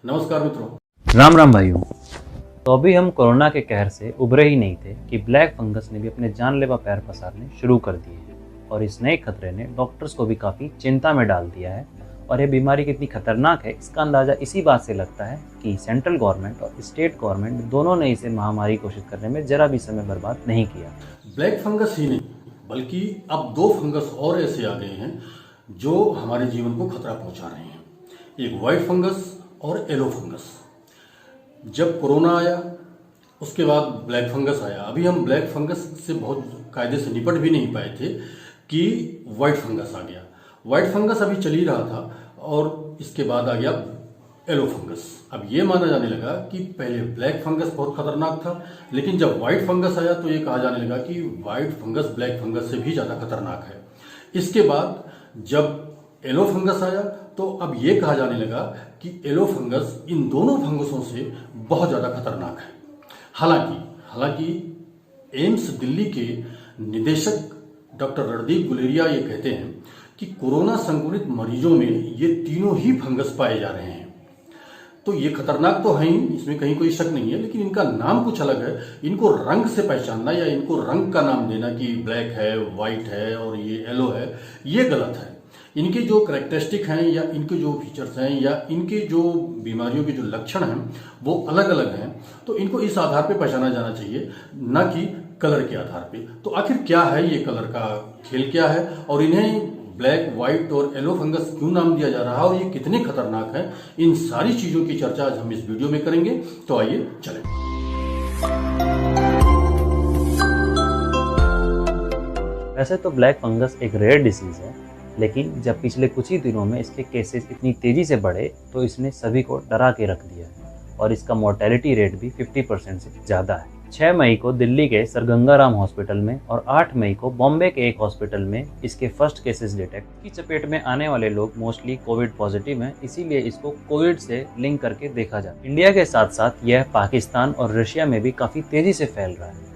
नमस्कार मित्रों। राम राम भाइयों। तो अभी हम कोरोना के कहर से उभरे ही नहीं थे कि ब्लैक फंगस ने भी अपने जानलेवा पैर पसारने शुरू कर दिए हैं और इस नए खतरे ने डॉक्टर्स को भी काफ़ी चिंता में डाल दिया है। और ये बीमारी कितनी खतरनाक है इसका अंदाज़ा इसी बात से लगता है कि सेंट्रल गवर्नमेंट और स्टेट गवर्नमेंट दोनों ने इसे महामारी घोषित करने में जरा भी समय बर्बाद नहीं किया। ब्लैक फंगस ही नहीं बल्कि अब 2 फंगस और ऐसे आ गए हैं जो हमारे जीवन को खतरा पहुंचा रहे हैं। एक व्हाइट फंगस और येलो फंगस। जब कोरोना आया उसके बाद ब्लैक फंगस आया। अभी हम ब्लैक फंगस से बहुत कायदे से निपट भी नहीं पाए थे कि व्हाइट फंगस आ गया। व्हाइट फंगस अभी चल ही रहा था और इसके बाद आ गया येलो फंगस। अब ये माना जाने लगा कि पहले ब्लैक फंगस बहुत खतरनाक था, लेकिन जब व्हाइट फंगस आया तो ये कहा जाने लगा कि व्हाइट फंगस ब्लैक फंगस से भी ज़्यादा खतरनाक है। इसके बाद जब येलो फंगस आया तो अब ये कहा जाने लगा कि येलो फंगस इन दोनों फंगसों से बहुत ज़्यादा खतरनाक है। हालांकि एम्स दिल्ली के निदेशक डॉक्टर रणदीप गुलेरिया ये कहते हैं कि कोरोना संक्रमित मरीजों में ये तीनों ही फंगस पाए जा रहे हैं। तो ये खतरनाक तो है ही, इसमें कहीं कोई शक नहीं है, लेकिन इनका नाम कुछ अलग है। इनको रंग से पहचानना या इनको रंग का नाम देना कि ब्लैक है, व्हाइट है और ये येलो है, ये गलत है। इनके जो कैरेक्टरिस्टिक हैं या इनके जो फीचर्स हैं या इनके जो बीमारियों के जो लक्षण हैं वो अलग अलग हैं। तो इनको इस आधार पे पहचाना जाना चाहिए, न कि कलर के आधार पे। तो आखिर क्या है ये कलर का खेल क्या है और इन्हें ब्लैक, व्हाइट और येलो फंगस क्यों नाम दिया जा रहा है और ये कितने खतरनाक हैं, इन सारी चीजों की चर्चा आज हम इस वीडियो में करेंगे। तो आइए चलें। वैसे तो ब्लैक फंगस एक रेयर डिसीज़ है, लेकिन जब पिछले कुछ ही दिनों में इसके केसेस इतनी तेज़ी से बढ़े तो इसने सभी को डरा के रख दिया है और इसका मोर्टेलिटी रेट भी 50% से ज़्यादा है। 6 मई को दिल्ली के सर गंगाराम हॉस्पिटल में और 8 मई को बॉम्बे के एक हॉस्पिटल में इसके फर्स्ट केसेस डिटेक्ट की चपेट में आने वाले लोग मोस्टली कोविड पॉजिटिव हैं, इसीलिए इसको कोविड से लिंक करके देखा जाता है। इंडिया के साथ साथ यह पाकिस्तान और रशिया में भी काफ़ी तेज़ी से फैल रहा है।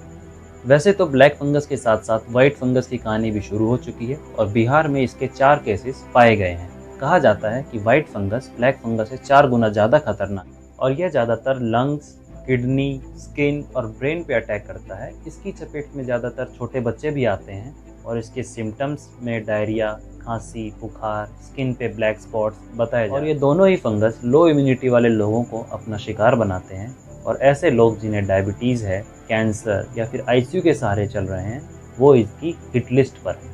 वैसे तो ब्लैक फंगस के साथ साथ व्हाइट फंगस की कहानी भी शुरू हो चुकी है और बिहार में इसके 4 केसेस पाए गए हैं। कहा जाता है कि व्हाइट फंगस ब्लैक फंगस से 4 गुना ज़्यादा खतरनाक है और यह ज़्यादातर लंग्स, किडनी, स्किन और ब्रेन पे अटैक करता है। इसकी चपेट में ज़्यादातर छोटे बच्चे भी आते हैं और इसके सिम्टम्स में डायरिया, खांसी, बुखार, स्किन पे ब्लैक स्पॉट्स बताए जाते हैं। और ये दोनों ही फंगस लो इम्यूनिटी वाले लोगों को अपना शिकार बनाते हैं और ऐसे लोग जिन्हें डायबिटीज़ है, कैंसर या फिर आईसीयू के सहारे चल रहे हैं वो इसकी हिट लिस्ट पर है।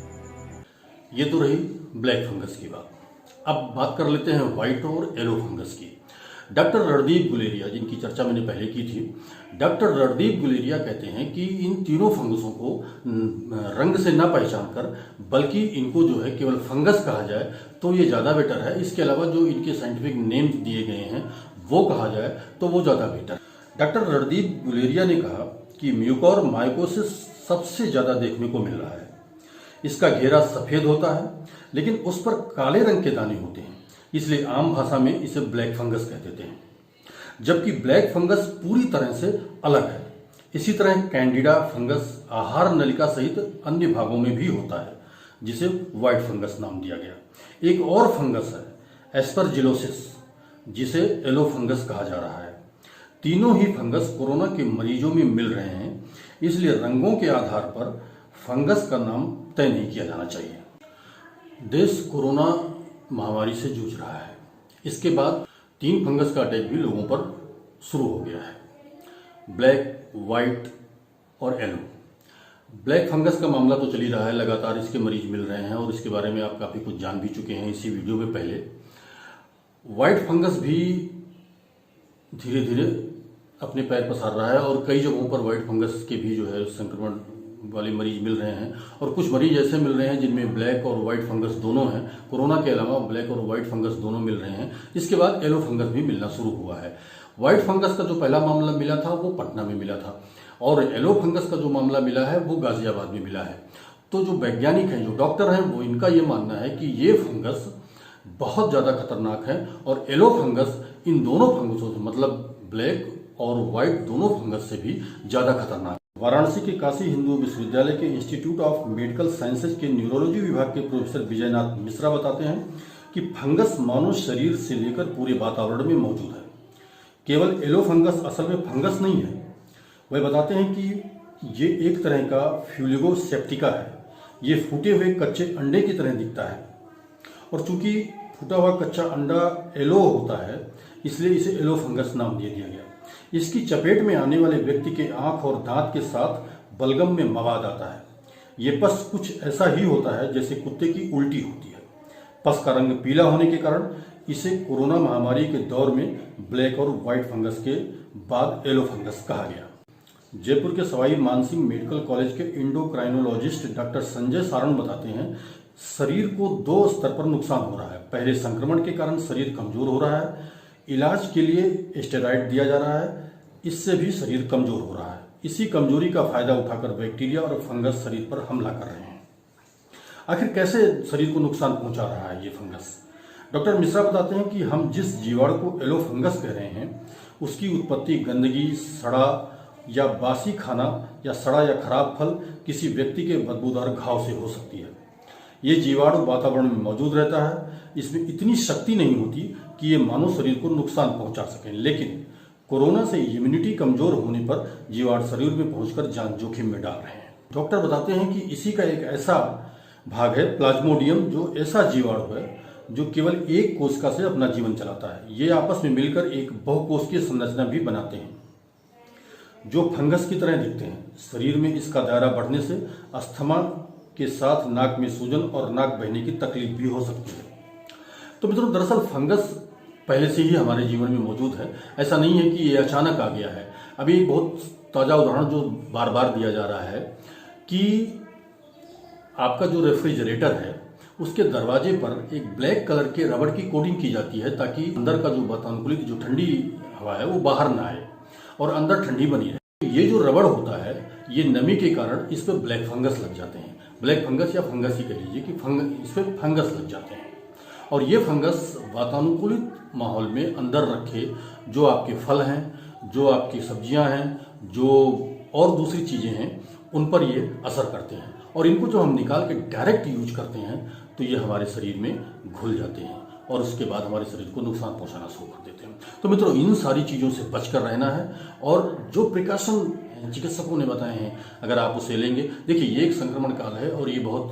ये तो रही ब्लैक फंगस की बात। अब बात कर लेते हैं व्हाइट और येलो फंगस की। डॉक्टर रणदीप गुलेरिया, जिनकी चर्चा मैंने पहले की थी, डॉक्टर रणदीप गुलेरिया कहते हैं कि इन तीनों फंगसों को रंग से ना पहचान कर बल्कि इनको जो है केवल फंगस कहा जाए तो ये ज़्यादा बेटर है। इसके अलावा जो इनके साइंटिफिक नेम्स दिए गए हैं वो कहा जाए तो वो ज़्यादा बेटर है। डॉक्टर रणदीप गुलेरिया ने कहा कि म्यूकोर माइकोसिस सबसे ज़्यादा देखने को मिल रहा है। इसका घेरा सफ़ेद होता है लेकिन उस पर काले रंग के दाने होते हैं, इसलिए आम भाषा में इसे ब्लैक फंगस कहते हैं। जबकि ब्लैक फंगस पूरी तरह से अलग है। इसी तरह कैंडिडा फंगस आहार नलिका सहित अन्य भागों में भी होता है, जिसे व्हाइट फंगस नाम दिया गया। एक और फंगस है एस्परजिलोसिस, जिसे येलो फंगस कहा जा रहा है। तीनों ही फंगस कोरोना के मरीजों में मिल रहे हैं, इसलिए रंगों के आधार पर फंगस का नाम तय नहीं किया जाना चाहिए। देश कोरोना महामारी से जूझ रहा है। इसके बाद 3 फंगस का अटैक भी लोगों पर शुरू हो गया है, ब्लैक, व्हाइट और येलो। ब्लैक फंगस का मामला तो चल ही रहा है, लगातार इसके मरीज मिल रहे हैं और इसके बारे में आप काफ़ी कुछ जान भी चुके हैं इसी वीडियो में पहले। व्हाइट फंगस भी धीरे धीरे अपने पैर पसार रहा है और कई जगहों पर व्हाइट फंगस के भी जो है संक्रमण वाले मरीज मिल रहे हैं और कुछ मरीज ऐसे मिल रहे हैं जिनमें ब्लैक और व्हाइट फंगस दोनों हैं। कोरोना के अलावा ब्लैक और व्हाइट फंगस दोनों मिल रहे हैं। इसके बाद येलो फंगस भी मिलना शुरू हुआ है। व्हाइट फंगस का जो पहला मामला मिला था वो पटना में मिला था और येलो फंगस का जो मामला मिला है वो गाजियाबाद में मिला है। तो जो वैज्ञानिक हैं, जो डॉक्टर हैं, वो इनका ये मानना है कि ये फंगस बहुत ज़्यादा खतरनाक है और येलो फंगस इन दोनों फंगसों से, मतलब ब्लैक और व्हाइट दोनों फंगस से भी ज़्यादा खतरनाक। वाराणसी के काशी हिंदू विश्वविद्यालय के इंस्टीट्यूट ऑफ मेडिकल साइंसेज के न्यूरोलॉजी विभाग के प्रोफेसर विजयनाथ मिश्रा बताते हैं कि फंगस मानव शरीर से लेकर पूरे वातावरण में मौजूद है। केवल येलो फंगस असल में फंगस नहीं है। वह बताते हैं कि ये एक तरह का फ्यूलिगो सेप्टिका है। ये फूटे हुए कच्चे अंडे की तरह दिखता है और चूंकि फूटा हुआ कच्चा अंडा येलो होता है इसलिए इसे येलो फंगस नाम दे दिया गया। इसकी चपेट में आने वाले व्यक्ति के आंख और दांत के साथ बलगम में मवाद आता है। ये पस कुछ ऐसा ही होता है जैसे कुत्ते की उल्टी होती है। पस का रंग पीला होने के कारण इसे कोरोना महामारी के दौर में ब्लैक और व्हाइट फंगस के बाद येलो फंगस कहा गया। जयपुर के सवाई मानसिंह मेडिकल कॉलेज के इंडोक्राइनोलॉजिस्ट डॉक्टर संजय सारण बताते हैं, शरीर को 2 स्तर पर नुकसान हो रहा है। पहले संक्रमण के कारण शरीर कमजोर हो रहा है, इलाज के लिए स्टेरॉइड दिया जा रहा है, इससे भी शरीर कमजोर हो रहा है। इसी कमजोरी का फायदा उठाकर बैक्टीरिया और फंगस शरीर पर हमला कर रहे हैं। आखिर कैसे शरीर को नुकसान पहुंचा रहा है ये फंगस? डॉक्टर मिश्रा बताते हैं कि हम जिस जीवाणु को येलो फंगस कह रहे हैं उसकी उत्पत्ति गंदगी, सड़ा या बासी खाना या सड़ा या खराब फल किसी व्यक्ति के बदबूदार घाव से हो सकती है। ये जीवाणु वातावरण में मौजूद रहता है। इसमें इतनी शक्ति नहीं होती कि ये मानव शरीर को नुकसान पहुंचा सकें, लेकिन कोरोना से इम्यूनिटी कमजोर होने पर जीवाणु शरीर में पहुंचकर जान जोखिम में डाल रहे हैं। डॉक्टर बताते हैं कि इसी का एक ऐसा भाग है प्लाज्मोडियम, जो ऐसा जीवाणु है जो केवल एक कोशिका से अपना जीवन चलाता है। ये आपस में मिलकर एक बहुकोशिकीय संरचना भी बनाते हैं जो फंगस की तरह दिखते हैं। शरीर में इसका दायरा बढ़ने से अस्थमा के साथ नाक में सूजन और नाक बहने की तकलीफ भी हो सकती है। तो मित्रों, दरअसल फंगस पहले से ही हमारे जीवन में मौजूद है। ऐसा नहीं है कि ये अचानक आ गया है। अभी बहुत ताज़ा उदाहरण जो बार बार दिया जा रहा है कि आपका जो रेफ्रिजरेटर है उसके दरवाजे पर एक ब्लैक कलर के रबड़ की कोटिंग की जाती है ताकि अंदर का जो वातानुकूलित जो ठंडी हवा है वो बाहर ना आए और अंदर ठंडी बनी रहे। ये जो रबड़ होता है ये नमी के कारण इस पर ब्लैक फंगस लग जाते हैं। ब्लैक फंगस या फंगस ही कह लीजिए कि इस पर फंगस लग जाते हैं और ये फंगस वातानुकूलित माहौल में अंदर रखे जो आपके फल हैं, जो आपकी सब्जियां हैं, जो और दूसरी चीज़ें हैं उन पर ये असर करते हैं और इनको जो हम निकाल के डायरेक्ट यूज करते हैं तो ये हमारे शरीर में घुल जाते हैं और उसके बाद हमारे शरीर को नुकसान पहुंचाना शुरू कर देते हैं। तो मित्रों, इन सारी चीज़ों से बचकर रहना है और जो प्रिकॉशन चिकित्सकों ने बताए हैं अगर आप उसे लेंगे। देखिए, ये एक संक्रमण काल है और ये बहुत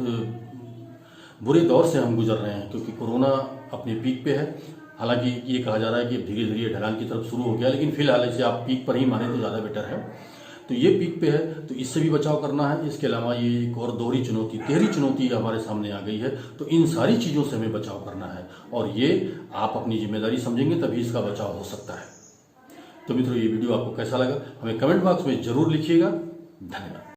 बुरे दौर से हम गुजर रहे हैं क्योंकि कोरोना अपने पीक पे है। हालांकि ये कहा जा रहा है कि धीरे धीरे ढलान की तरफ शुरू हो गया, लेकिन फिलहाल इसे आप पीक पर ही माने तो ज़्यादा बेटर है। तो ये पीक पे है तो इससे भी बचाव करना है। इसके अलावा ये एक और दोहरी चुनौती, 13वीं चुनौती हमारे सामने आ गई है। तो इन सारी चीज़ों से हमें बचाव करना है और ये आप अपनी जिम्मेदारी समझेंगे तभी इसका बचाव हो सकता है। तो मित्रों, ये वीडियो आपको कैसा लगा हमें कमेंट बॉक्स में ज़रूर लिखिएगा। धन्यवाद।